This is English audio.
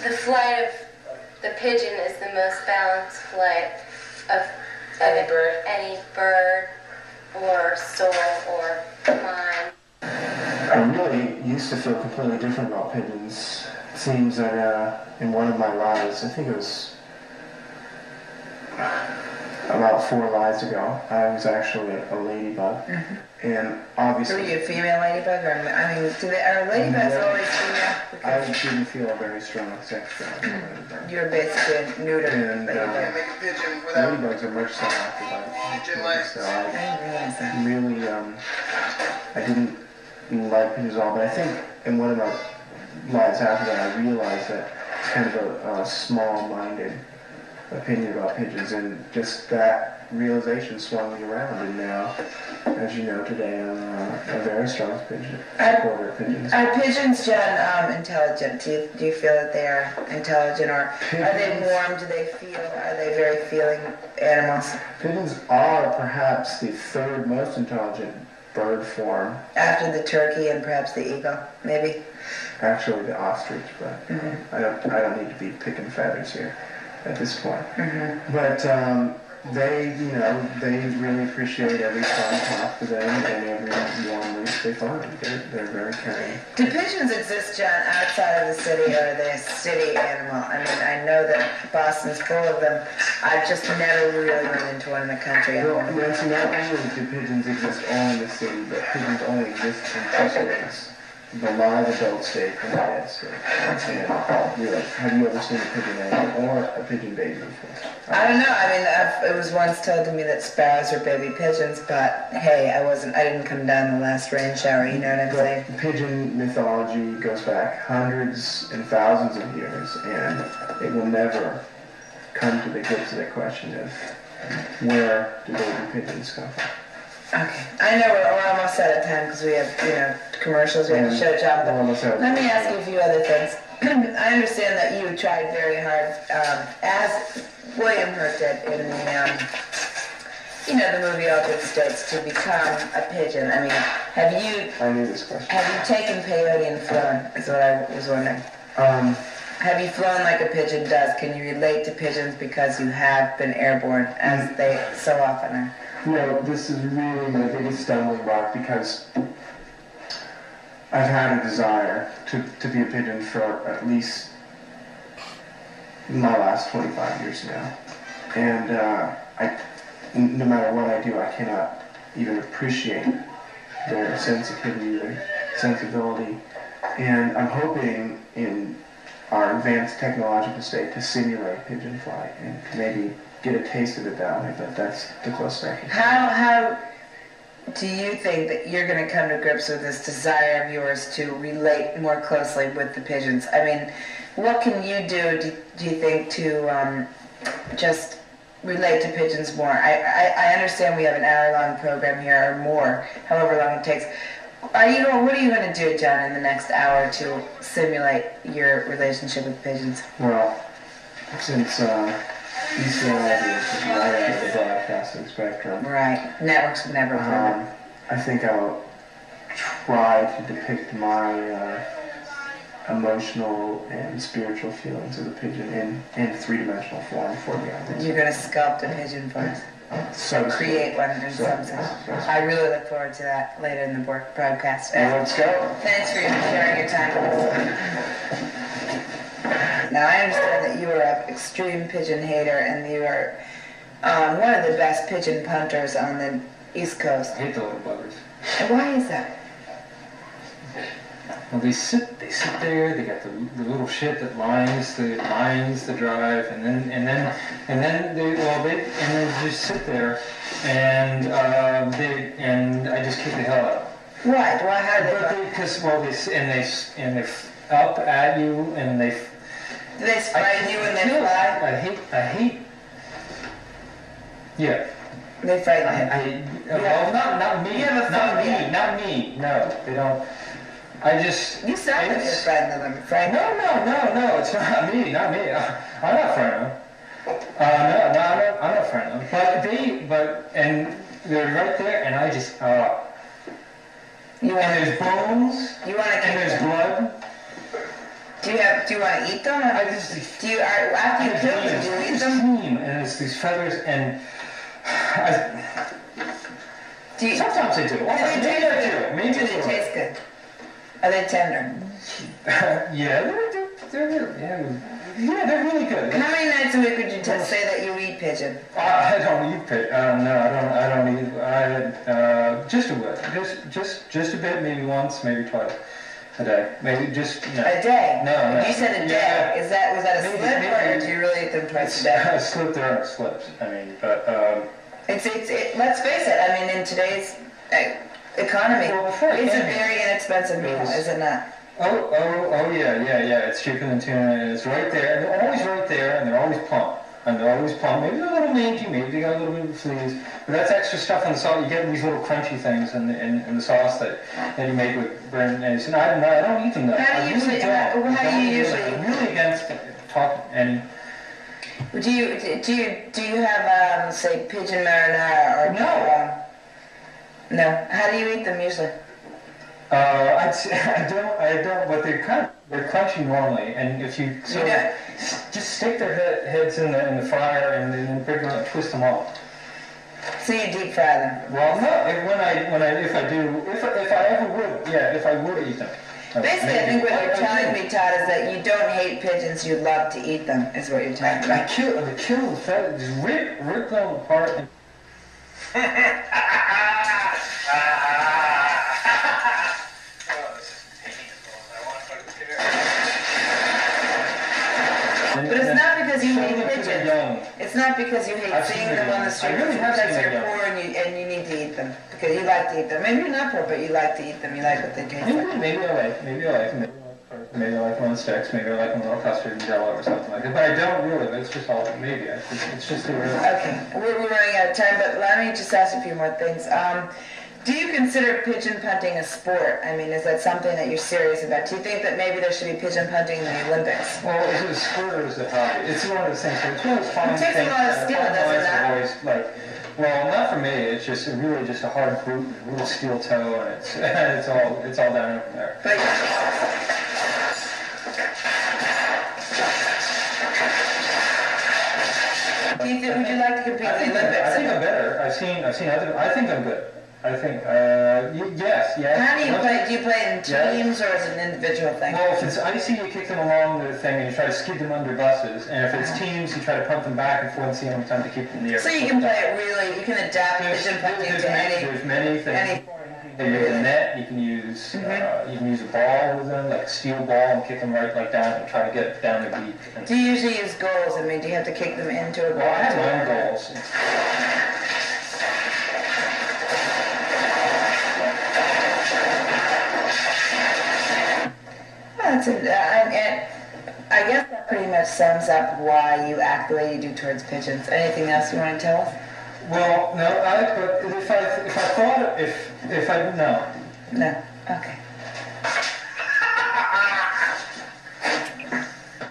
the flight of the pigeon is the most balanced flight of any bird or soul or mind. I really used to feel completely different about pigeons. It seems that in one of my lives, I think it was about 4 lives ago, I was actually a ladybug. Mm-hmm. And obviously... Were you a female ladybug? Or, I mean, are ladybugs always female? I didn't feel a very strong sex drive. You're basically a neuter ladybug. Ladybugs are much sought after by pigeons, so I really, I didn't like pigeons at all, but I think in one of my lives after that, I realized that it's kind of a small-minded opinion about pigeons, and just that realization swung me around, and now, as you know, today I'm a very strong supporter of pigeons. Are pigeons, John, intelligent? Do you feel that they are intelligent, or are they warm? Do they feel? Are they very feeling animals? Pigeons are perhaps the third most intelligent bird form. After the turkey and perhaps the eagle, maybe? Actually, the ostrich, but I don't need to be picking feathers here at this point. Mm-hmm. But they really appreciate every phone talk to them and every warm leaf they find. They're very caring. Do pigeons exist, John, outside of the city, or are they a city animal? I mean, I know that Boston's full of them. I've just never really run into one in the country. Well, Nancy, not only do pigeons exist only in the city, but pigeons only exist in two cities. The live adult state and the dead state. And really, have you ever seen a pigeon egg or a pigeon baby before? I don't know. I mean, it was once told to me that sparrows are baby pigeons, but hey, I didn't come down the last rain shower. You know what I'm saying? Pigeon mythology goes back hundreds and thousands of years, and it will never come to the grips of the question of where do baby pigeons come from. Okay. I know we're almost out of time because we have, commercials we have to show John, but let me ask you a few other things. I understand that you tried very hard, as William Hurt did in the movie Altered States, to become a pigeon. I mean, I knew this question. Have you taken peyote and flown, is what I was wondering. Have you flown like a pigeon does? Can you relate to pigeons because you have been airborne, as they so often are? No, this is really my biggest stumbling block, because I've had a desire to be a pigeon for at least my last 25 years now. And no matter what I do, I cannot even appreciate their sensitivity, their sensibility. And I'm hoping in our advanced technological state to simulate pigeon flight and to maybe get a taste of it that way, but that's the closest I can. How do you think that you're going to come to grips with this desire of yours to relate more closely with the pigeons? I mean, what can you do you think, to just relate to pigeons more? I understand we have an hour-long program here, or more, however long it takes. What are you going to do, John, in the next hour to simulate your relationship with pigeons? Well, since U.S.A. is right at the broadcasting spectrum. Right. Networks would never permit. I think I'll try to depict my emotional and spiritual feelings of the pigeon in three-dimensional form for the audience. You're going to sculpt a pigeon for us? So create one in some sense. I really look forward to that later in the broadcast. Let's go. Thanks for sharing your time with us. Now, I understand that you are an extreme pigeon hater, and you are one of the best pigeon punters on the East Coast. I hate the little buggers. And why is that? Well, they sit there. They got the little shit that lines the drive, and then they just sit there, and I just kick the hell out of them. Right? Why? How do they? Because they up at you, and they. Do they frighten you when they fly? I hate. Yeah. They frighten you. Well, not me. Not me. No, they don't. You sound like you're frightened of them. No, it's not me. I'm not frightened of them. I'm not frightened of them. And they're right there, and I just, and there's bones, you want to and there's them. blood. Do you have Do you want to eat them? I just Do you after you kill them? Do you eat them? And it's these feathers, and sometimes I do. Maybe do they taste good? Are they tender? Yeah, they're really good. How many nights a week would you say that you eat pigeon? I don't eat pigeon. No, I don't eat. Just a bit. Just a bit. Maybe once, maybe twice a day. Maybe just no. A day? No. You said a day. Yeah. Was that a slip, or do you really eat them twice a day? A slip. There are slips. I mean, but Let's face it. I mean, in today's economy, it's a very inexpensive meal, is it not? Oh yeah. It's chicken and tuna, and it's right there. And they're always right there, and they're always plump. Maybe they're a little mangy, maybe they got a little bit of fleas, but that's extra stuff in the sauce. You get these little crunchy things in the sauce that you make with burnt eggs. And I don't eat them though. How do you usually? I'm really against talking any. Do you have say pigeon marinara or no? No. How do you eat them usually? I don't. But they're crunchy normally, and if you just stick their heads in the fryer and then break them up, twist them off. So you deep fry them? Well, no. If I would eat them. Basically, I think what you're telling me, Todd, is that you don't hate pigeons, you love to eat them, is what you're telling me. I kill the feathers, just rip them apart. But it's not because you hate pigeons. It's not because you hate seeing them on the street. It's because you're poor and you need to eat them. Because you like to eat them. Maybe you're not poor, but you like to eat them. You like what they taste like. Maybe I like them. Maybe I like them on sticks. Maybe I like them on custard and jello or something like that. But I don't really. It's just all maybe. It's just the real. Okay, we're running out of time, but let me just ask a few more things. Do you consider pigeon punting a sport? I mean, is that something that you're serious about? Do you think that maybe there should be pigeon punting in the Olympics? Well, is it a sport or is it a hobby? It's one of those things. It's one of those fun things. It takes a lot of skill, doesn't it? Well, not for me. It's just really just a hard boot, a little steel toe, and it's all down from there. But would you like to compete in the Olympics? I think I'm better. I've seen other. I think I'm good. I think, yes. How do you play? Do you play in teams or is it an individual thing? Well, if it's icy, you kick them along the thing and you try to skid them under buses. And if it's teams, you try to pump them back and forth and see how much time to keep them in the air. So you can play it really, you can adapt pigeon punting to any. There's many things. You can use a net, you can use a ball with them, like a steel ball, and kick them right down and try to get down the beak. Do you usually use goals? I mean, do you have to kick them into a goal? Well, I have my own goals. I guess that pretty much sums up why you act the way you do towards pigeons. Anything else you want to tell us? Well, no. No. No. Okay.